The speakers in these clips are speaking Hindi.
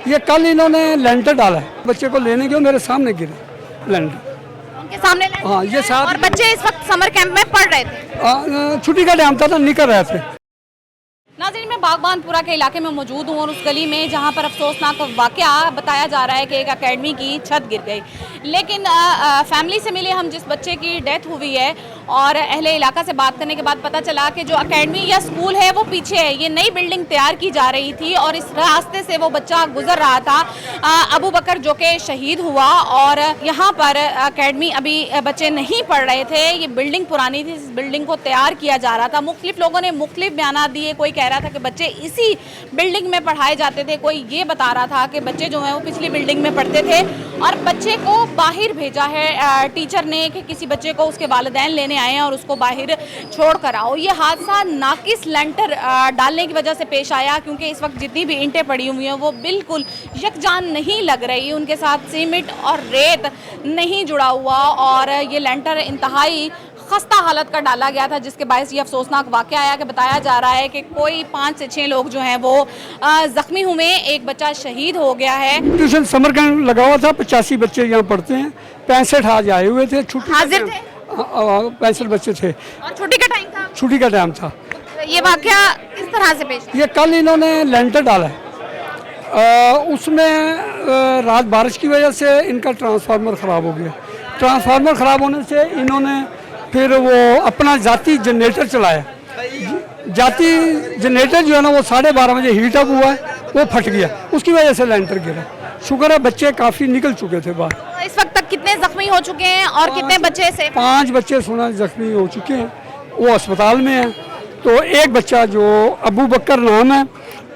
ये कल इन्होंने लेंटर डाला है, बच्चे को लेने गए मेरे सामने गिरे लेंटर। उनके सामने हाँ ये साथ और बच्चे इस वक्त समर कैंप में पढ़ रहे थे। छुट्टी का टाइम था तो निकल रहे थे। नाज़रीन, मैं बागबानपुरा के इलाके में मौजूद हूँ और उस गली में जहाँ पर अफसोसनाक वाक़या बताया जा रहा है कि एक एकेडमी की छत गिर गई। लेकिन फैमिली से मिले हम जिस बच्चे की डेथ हुई है और अहले इलाका से बात करने के बाद पता चला कि जो एकेडमी या स्कूल है वो पीछे है। ये नई बिल्डिंग तैयार की जा रही थी और इस रास्ते से वो बच्चा गुजर रहा था, अबू बकर, जो कि शहीद हुआ। और यहाँ पर एकेडमी अभी बच्चे नहीं पढ़ रहे थे, ये बिल्डिंग पुरानी थी, इस बिल्डिंग को तैयार किया जा रहा था। मुख्तलिफ लोगों ने मुख्तलिफ बयान दिए। कोई कह रहा था कि बच्चे इसी बिल्डिंग में पढ़ाए जाते थे, कोई ये बता रहा था कि बच्चे जो हैं वो पिछली बिल्डिंग में पढ़ते थे और बच्चे को बाहर भेजा है टीचर ने कि किसी बच्चे को उसके वालिदैन लेने आए हैं और उसको बाहर छोड़ कर आओ। ये हादसा नाकिस लेंटर डालने की वजह से पेश आया, क्योंकि इस वक्त जितनी भी ईंटें पड़ी हुई हैं वो बिल्कुल यकजान नहीं लग रही, उनके साथ सीमेंट और रेत नहीं जुड़ा हुआ और ये लेंटर इंतहाई खस्ता हालत का डाला गया था, जिसके बायस ये अफसोसनाक वाक़या आया कि बताया जा रहा है कि कोई 5 से 6 लोग जो हैं वो ज़ख्मी हुए, एक बच्चा शहीद हो गया है। ट्यूशन समर कैंप लगा हुआ था, 85 बच्चे यहाँ पढ़ते हैं, 65 आज आए हुए थे। छुट्टी हाजिर थे? 65 बच्चे थे और छुट्टी का टाइम था? छुट्टी का टाइम था। ये वाक़या किस तरह से पेश आया? ये कल इन्होंने लेंटर डाला है, उसमें रात बारिश की वजह से इनका ट्रांसफार्मर ख़राब हो गया। ट्रांसफार्मर ख़राब होने से इन्होंने फिर वो अपना जाती जनरेटर चलाया। जाती जनरेटर जो है ना वो 12:30 बजे हीट अप हुआ है, वो फट गया, उसकी वजह से लेंटर गिरा। शुक्र है बच्चे काफ़ी निकल चुके थे बाहर। इस वक्त तक कितने ज़ख्मी हो चुके हैं और कितने बच्चे से? 5 बच्चे सुना जख्मी हो चुके हैं, वो अस्पताल में हैं। तो एक बच्चा जो अबू बकर नाम है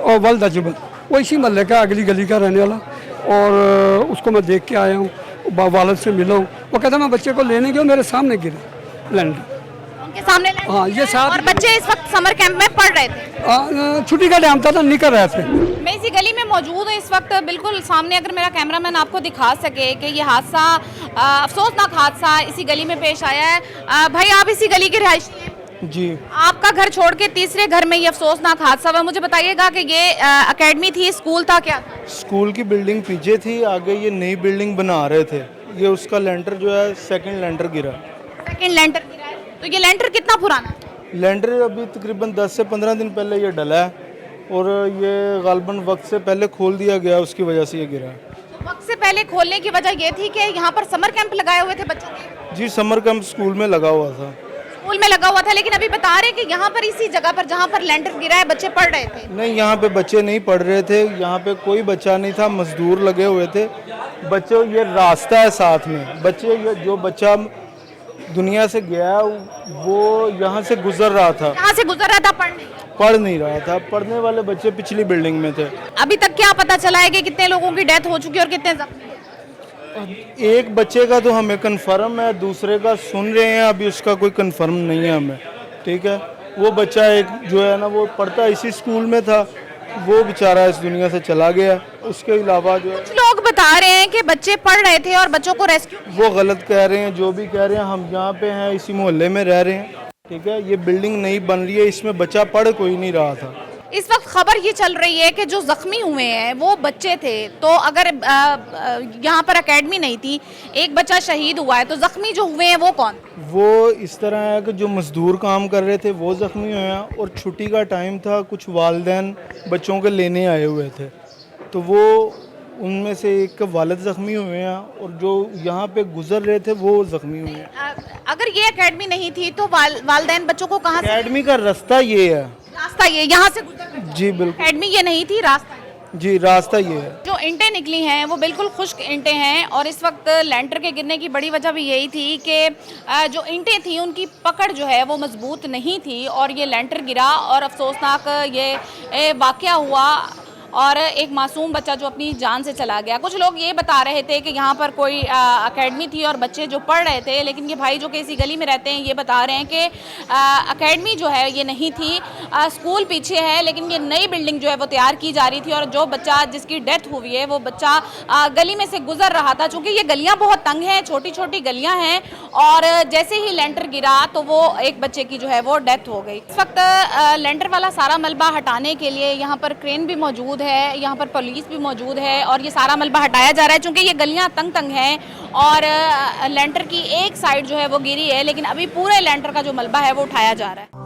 और वल्द अजमल, वो इसी मोहल्ले का, अगली गली का रहने वाला, और उसको मैं देख के आया हूँ, वालिद से मिला हूँ। वो कहता मैं बच्चे को लेने गया, मेरे सामने गिरा लेंटर। उनके सामने लेंटर हाँ ये साथ और बच्चे इस वक्त समर कैंप में पढ़ रहे थे। छुट्टी का टाइम था तो निकल रहे थे। मैं इसी गली में मौजूद हूँ इस वक्त, बिल्कुल सामने, अगर मेरा कैमरामैन आपको दिखा सके कि ये हादसा, अफसोसनाक हादसा इसी गली में पेश आया है। भाई, आप इसी गली के रहायशी हैं? जी। आपका घर छोड़ के तीसरे घर में ये अफसोसनाक हादसा हुआ। मुझे बताइएगा कि ये एकेडमी थी, स्कूल था, क्या था? स्कूल की बिल्डिंग पीछे थी, आगे ये नई बिल्डिंग बना रहे थे। ये उसका लेंटर जो है सेकंड लेंटर गिरा। सेकंड लेंटर गिरा है। तो ये लेंटर कितना पुराना है? लेंटर अभी तकरीबन 10 से 15 दिन पहले ये डला है और ये गालबन वक्त से पहले खोल दिया गया, उसकी वजह से ये गिरा है। तो वक्त से पहले खोलने की वजह ये थी कि यहाँ पर समर कैंप लगाए हुए थे बच्चों के? जी, समर कैंप स्कूल में लगा हुआ था। स्कूल में लगा हुआ था, लेकिन अभी बता रहे कि यहाँ पर इसी जगह पर जहाँ पर लेंटर गिरा है बच्चे पढ़ रहे थे। नहीं, यहाँ पे बच्चे नहीं पढ़ रहे थे, यहाँ पे कोई बच्चा नहीं था, मजदूर लगे हुए थे। बच्चों, ये रास्ता है साथ में, बच्चे, जो बच्चा दुनिया से गया वो यहाँ से गुजर रहा था। यहाँ से गुजर रहा था, पढ़ नहीं रहा था। पढ़ने वाले बच्चे पिछली बिल्डिंग में थे। अभी तक क्या पता चला है कि कितने लोगों की डेथ हो चुकी है और कितने जख्मी हैं? एक बच्चे का तो हमें कंफर्म है, दूसरे का सुन रहे हैं, अभी उसका कोई कंफर्म नहीं है हमें। ठीक है, वो बच्चा एक जो है ना वो पढ़ता इसी स्कूल में था, वो बेचारा इस दुनिया से चला गया। उसके अलावा जो कुछ लोग बता रहे हैं कि बच्चे पढ़ रहे थे और बच्चों को रेस्क्यू, वो गलत कह रहे हैं। जो भी कह रहे हैं, हम यहाँ पे हैं, इसी मोहल्ले में रह रहे हैं। ठीक है, ये बिल्डिंग नहीं बन रही है, इसमें बच्चा पढ़ कोई नहीं रहा था। इस वक्त खबर ये चल रही है कि जो जख्मी हुए हैं वो बच्चे थे। तो अगर यहाँ पर एकेडमी नहीं थी, एक बच्चा शहीद हुआ है, तो जख्मी जो हुए हैं वो कौन? वो इस तरह है कि जो मजदूर काम कर रहे थे वो ज़ख्मी हुए हैं और छुट्टी का टाइम था, कुछ वालिदैन बच्चों के लेने आए हुए थे, तो वो उनमें से एक के वालिद ज़ख्मी हुए हैं और जो यहाँ पे गुजर रहे थे वो ज़ख्मी हुए हैं। अगर ये एकेडमी नहीं थी तो वालिदैन बच्चों को कहाँ से? एकेडमी का रास्ता ये है। रास्ता ये यहाँ से गुजर? जी बिल्कुल। एकेडमी ये नहीं थी, रास्ता जी, रास्ता ये है। जो ईंटें निकली हैं वो बिल्कुल खुश्क ईंटें हैं और इस वक्त लेंटर के गिरने की बड़ी वजह भी यही थी कि जो ईंटें थी उनकी पकड़ जो है वो मजबूत नहीं थी और ये लेंटर गिरा और अफसोसनाक ये वाक़या हुआ और एक मासूम बच्चा जो अपनी जान से चला गया। कुछ लोग ये बता रहे थे कि यहाँ पर कोई एकेडमी थी और बच्चे जो पढ़ रहे थे, लेकिन ये भाई जो कि इसी गली में रहते हैं ये बता रहे हैं कि एकेडमी जो है ये नहीं थी, स्कूल पीछे है, लेकिन ये नई बिल्डिंग जो है वो तैयार की जा रही थी और जो बच्चा जिसकी डेथ हुई है वो बच्चा गली में से गुजर रहा था। चूँकि ये गलियाँ बहुत तंग हैं, छोटी छोटी गलियाँ हैं और जैसे ही लेंटर गिरा तो वो एक बच्चे की जो है वो डेथ हो गई। इस वक्त लेंटर वाला सारा मलबा हटाने के लिए यहाँ पर क्रेन भी मौजूद मौजूद है, यहाँ पर पुलिस भी मौजूद है और ये सारा मलबा हटाया जा रहा है क्योंकि ये गलियाँ तंग तंग हैं और लेंटर की एक साइड जो है वो गिरी है, लेकिन अभी पूरे लेंटर का जो मलबा है वो उठाया जा रहा है।